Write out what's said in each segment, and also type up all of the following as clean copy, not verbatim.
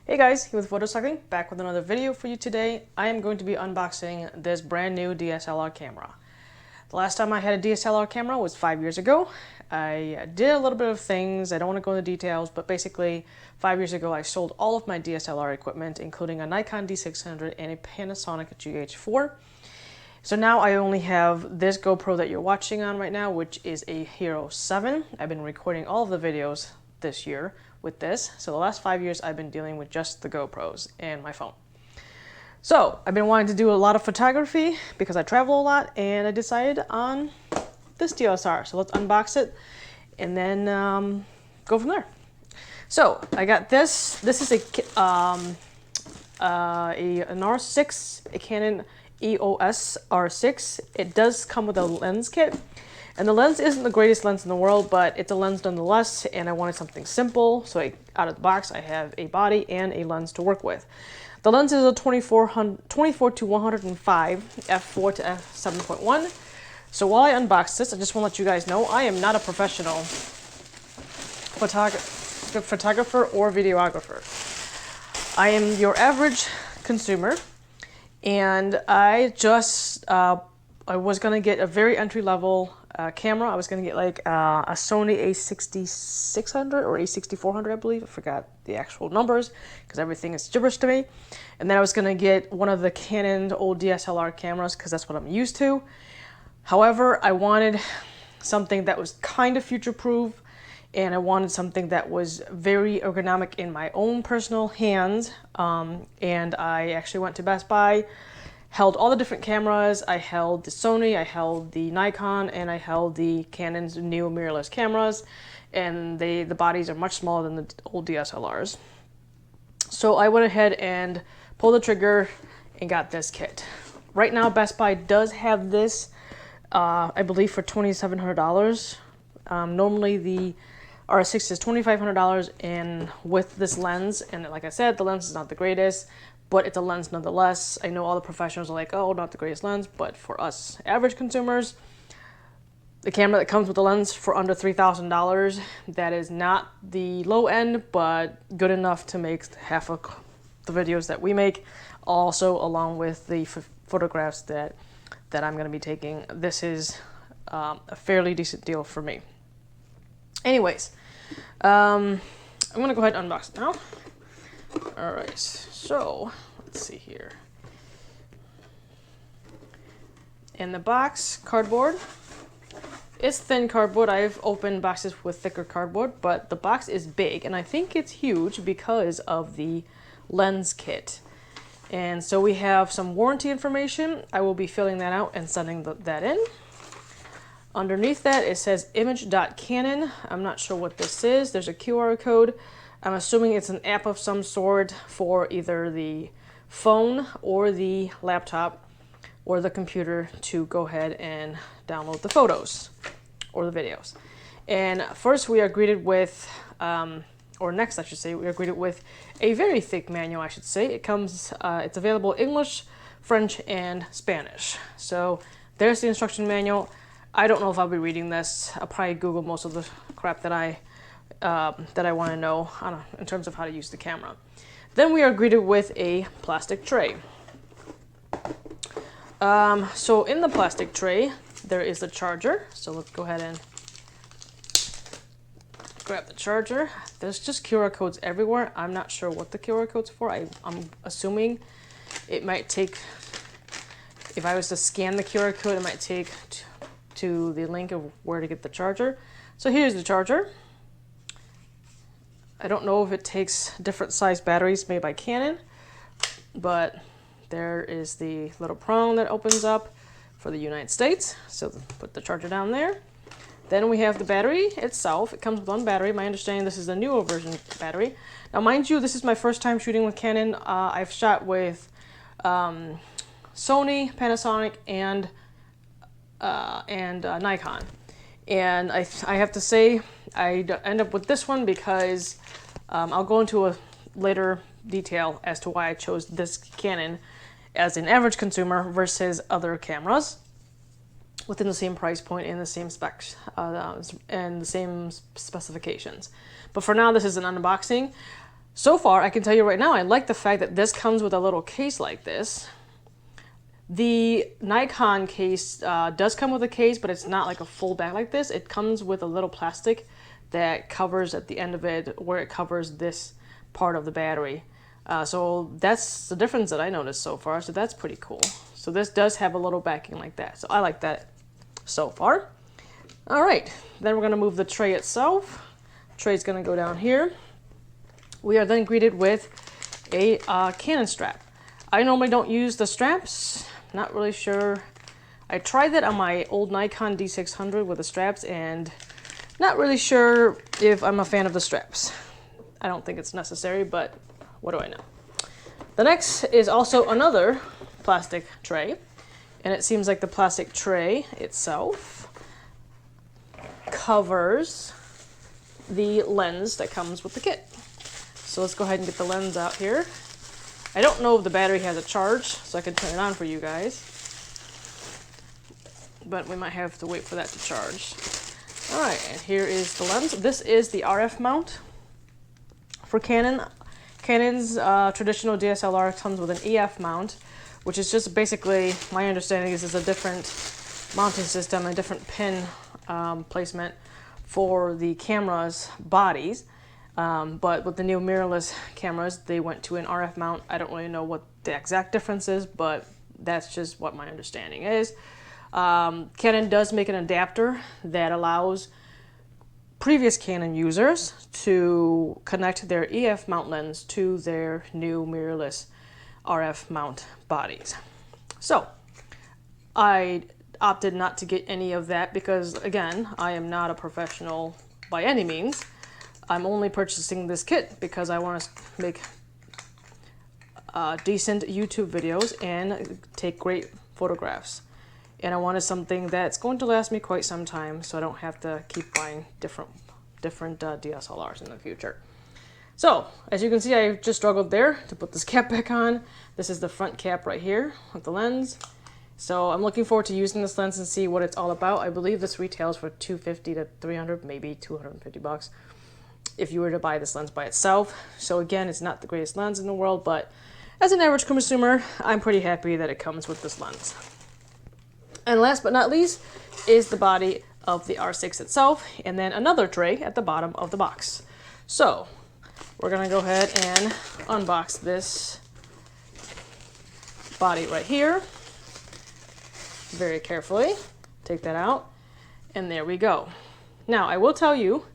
Hey guys, here with Photocycling, back with another video for you today. I am going to be unboxing this brand new DSLR camera. The last time I had a DSLR camera was 5 years ago. I did a little bit of things, I don't want to go into details, but basically 5 years ago I sold all of my DSLR equipment, including a Nikon D600 and a Panasonic GH4. So now I only have this GoPro that you're watching on right now, which is a Hero 7. I've been recording all of the videos this year with this. So the last 5 years I've been dealing with just the GoPros and my phone. So I've been wanting to do a lot of photography because I travel a lot, and I decided on this DSLR. So let's unbox it and then go from there. So I got this. This is an R6, a Canon EOS R6. It does come with a lens kit, and the lens isn't the greatest lens in the world, but it's a lens nonetheless, and I wanted something simple. So out of the box I have a body and a lens to work with. The lens is a 24 to 105 f4 to f7.1. So while I unbox this, I just want to let you guys know I am not a professional photographer or videographer. I am your average consumer, and I was gonna get a very entry-level camera. I was gonna get like a Sony a6600 or a6400, I believe. I forgot the actual numbers because everything is gibberish to me. And then I was gonna get one of the Canon old DSLR cameras because that's what I'm used to. However, I wanted something that was kind of future-proof, and I wanted something that was very ergonomic in my own personal hands. And I actually went to Best Buy, held all the different cameras. I held the Sony, I held the Nikon, and I held the Canon's new mirrorless cameras. And the bodies are much smaller than the old DSLRs. So I went ahead and pulled the trigger and got this kit. Right now, Best Buy does have this, I believe, for $2,700. Normally the R6 is $2,500, and with this lens, and like I said, the lens is not the greatest, but it's a lens nonetheless. I know all the professionals are like, oh, not the greatest lens, but for us average consumers, the camera that comes with the lens for under $3,000, that is not the low end, but good enough to make half of the videos that we make. Also, along with the photographs that I'm going to be taking, this is a fairly decent deal for me. Anyways, I'm going to go ahead and unbox it now. Alright, so let's see here. In the box, cardboard. It's thin cardboard. I've opened boxes with thicker cardboard, but the box is big, and I think it's huge because of the lens kit. And so we have some warranty information. I will be filling that out and sending that in. Underneath that, it says image.canon. I'm not sure what this is. There's a QR code. I'm assuming it's an app of some sort for either the phone or the laptop or the computer to go ahead and download the photos or the videos. And first we are greeted with, or next I should say, we are greeted with a very thick manual, I should say. It comes, it's available English, French, and Spanish. So there's the instruction manual. I don't know if I'll be reading this. I'll probably Google most of the crap that I want to know in terms of how to use the camera. Then we are greeted with a plastic tray. So in the plastic tray, there is the charger. So let's go ahead and grab the charger. There's just QR codes everywhere. I'm not sure what the QR code's for. I'm assuming it might take, if I was to scan the QR code, it might take to the link of where to get the charger. So here's the charger. I don't know if it takes different size batteries made by Canon, but there is the little prong that opens up for the United States. So put the charger down there. Then we have the battery itself. It comes with one battery. My understanding, this is the newer version battery. Now mind you, this is my first time shooting with Canon. I've shot with Sony, Panasonic, and Nikon. And I have to say, I end up with this one because I'll go into a later detail as to why I chose this Canon as an average consumer versus other cameras within the same price point and the same specs and the same specifications. But for now, this is an unboxing. So far, I can tell you right now, I like the fact that this comes with a little case like this. The Nikon case does come with a case, but it's not like a full bag like this. It comes with a little plastic that covers at the end of it where it covers this part of the battery. So that's the difference that I noticed so far. So that's pretty cool. So this does have a little backing like that. So I like that so far. All right, then we're gonna move the tray itself. Tray's gonna go down here. We are then greeted with a Canon strap. I normally don't use the straps, not really sure. I tried that on my old Nikon D600 with the straps and not really sure if I'm a fan of the straps. I don't think it's necessary, but what do I know? The next is also another plastic tray, and it seems like the plastic tray itself covers the lens that comes with the kit. So let's go ahead and get the lens out here. I don't know if the battery has a charge, so I can turn it on for you guys. But we might have to wait for that to charge. All right, and here is the lens. This is the RF mount for Canon. Canon's traditional DSLR comes with an EF mount, which is just basically, my understanding is, a different mounting system, a different pin placement for the camera's bodies. But with the new mirrorless cameras, they went to an RF mount. I don't really know what the exact difference is, but that's just what my understanding is. Canon does make an adapter that allows previous Canon users to connect their EF mount lens to their new mirrorless RF mount bodies. So I opted not to get any of that because, again, I am not a professional by any means. I'm only purchasing this kit because I want to make decent YouTube videos and take great photographs. And I wanted something that's going to last me quite some time, so I don't have to keep buying different DSLRs in the future. So, as you can see, I just struggled there to put this cap back on. This is the front cap right here with the lens. So I'm looking forward to using this lens and see what it's all about. I believe this retails for $250 to $300, maybe $250 if you were to buy this lens by itself. So again, it's not the greatest lens in the world, but as an average consumer, I'm pretty happy that it comes with this lens. And last but not least is the body of the R6 itself, and then another tray at the bottom of the box. So we're gonna go ahead and unbox this body right here very carefully. Take that out, and there we go. Now I will tell you,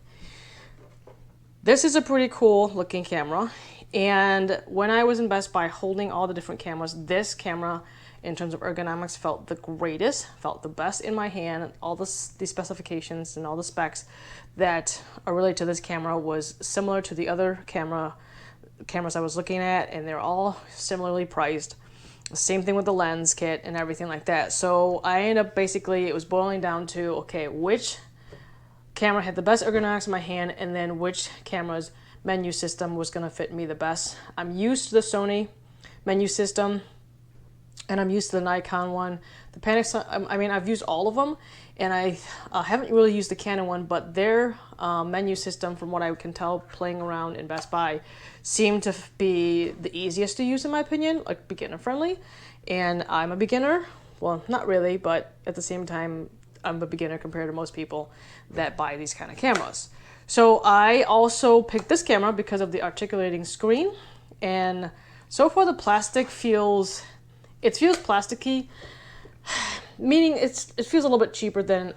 this is a pretty cool looking camera, and when I was in Best Buy holding all the different cameras, this camera in terms of ergonomics felt the greatest, felt the best in my hand. All the specifications and all the specs that are related to this camera was similar to the other cameras I was looking at, and they're all similarly priced. Same thing with the lens kit and everything like that. So I ended up basically, it was boiling down to, okay, which camera had the best ergonomics in my hand, and then which camera's menu system was going to fit me the best. I'm used to the Sony menu system, and I'm used to the Nikon one. The Panasonic, I mean, I've used all of them, and I haven't really used the Canon one, but their menu system, from what I can tell playing around in Best Buy, seemed to be the easiest to use in my opinion, like beginner friendly. And I'm a beginner, well, not really, but at the same time, I'm a beginner compared to most people that buy these kind of cameras. So I also picked this camera because of the articulating screen, and so far the plastic feels plasticky, meaning it feels a little bit cheaper than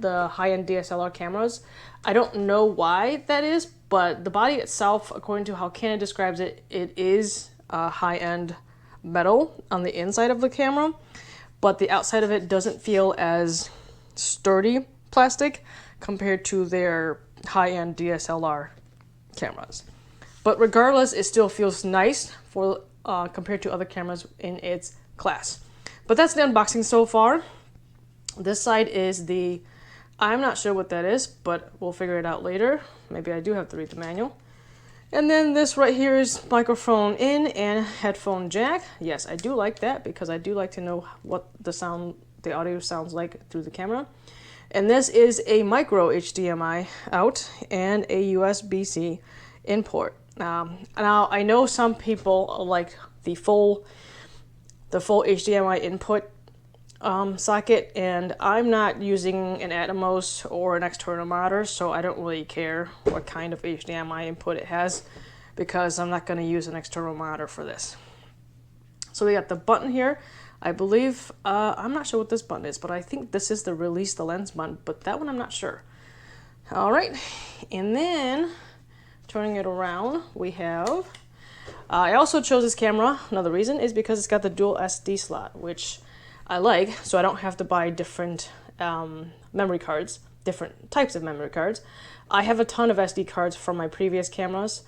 the high-end DSLR cameras. I don't know why that is, but the body itself, according to how Canon describes it, it is high-end metal on the inside of the camera, but the outside of it doesn't feel as sturdy plastic compared to their high-end DSLR cameras. But regardless, it still feels nice for compared to other cameras in its class. But that's the unboxing so far. This side is the, I'm not sure what that is, but we'll figure it out later. Maybe I do have to read the manual. And then this right here is microphone in and headphone jack. Yes, I do like that because I do like to know what the audio sounds like through the camera. And this is a micro HDMI out and a USB-C in port. Now I know some people like the full HDMI input socket, and I'm not using an Atomos or an external monitor, so I don't really care what kind of HDMI input it has because I'm not going to use an external monitor for this. So we got the button here. I believe, I'm not sure what this button is, but I think this is the release the lens button, but that one I'm not sure. All right, and then turning it around, we have, I also chose this camera, another reason is because it's got the dual SD slot, which I like, so I don't have to buy different memory cards, different types of memory cards. I have a ton of SD cards from my previous cameras,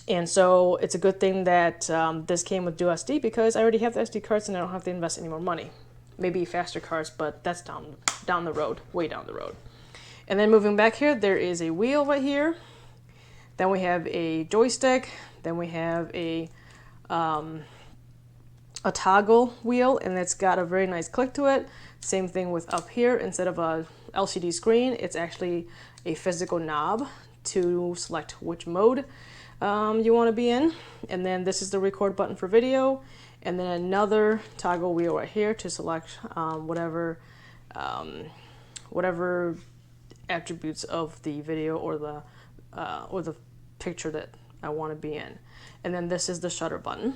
and so it's a good thing that this came with dual SD because I already have the SD cards and I don't have to invest any more money. Maybe faster cards, but that's down the road, way down the road. And then moving back here, there is a wheel right here. Then we have a joystick. Then we have a toggle wheel, and it's got a very nice click to it. Same thing with up here. Instead of a LCD screen, it's actually a physical knob to select which mode you want to be in. And then this is the record button for video, and then another toggle wheel right here to select whatever attributes of the video or the picture that I want to be in. And then this is the shutter button.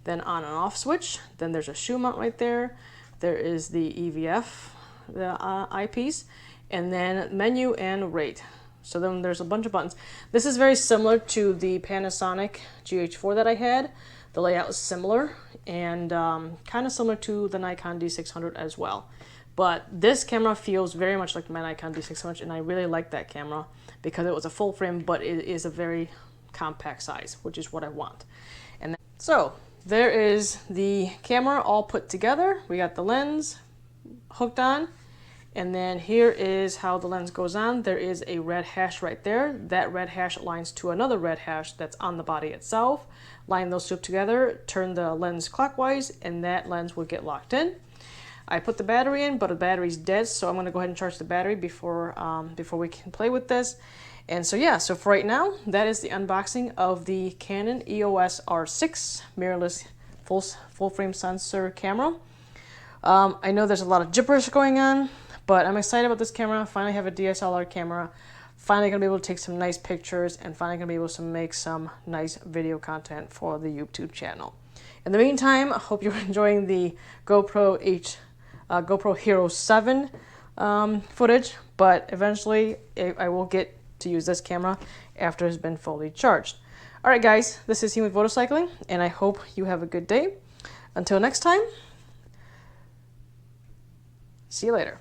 Then on and off switch. Then there's a shoe mount right there. There is the EVF, the eyepiece, and then menu and rate. So then there's a bunch of buttons. This is very similar to the Panasonic GH4 that I had. The layout is similar and kind of similar to the Nikon D600 as well. But this camera feels very much like my Nikon D600, and I really like that camera because it was a full frame, but it is a very compact size, which is what I want. And so there is the camera all put together. We got the lens hooked on, and then here is how the lens goes on. There is a red hash right there. That red hash aligns to another red hash that's on the body itself. Line those two we turn the lens clockwise, and that lens will get locked in. I put the battery in, but the battery's dead, so I'm going to go ahead and charge the battery before we can play with this. And so yeah, so for right now, that is the unboxing of the Canon EOS R6 mirrorless full frame sensor camera. I know there's a lot of gibberish going on, but I'm excited about this camera. Finally have a DSLR camera. Finally gonna be able to take some nice pictures, and finally gonna be able to make some nice video content for the YouTube channel. In the meantime, I hope you're enjoying the GoPro Hero 7 footage, but eventually I will get to use this camera after it's been fully charged. Alright guys, this is Team with Motorcycling, and I hope you have a good day. Until next time, see you later.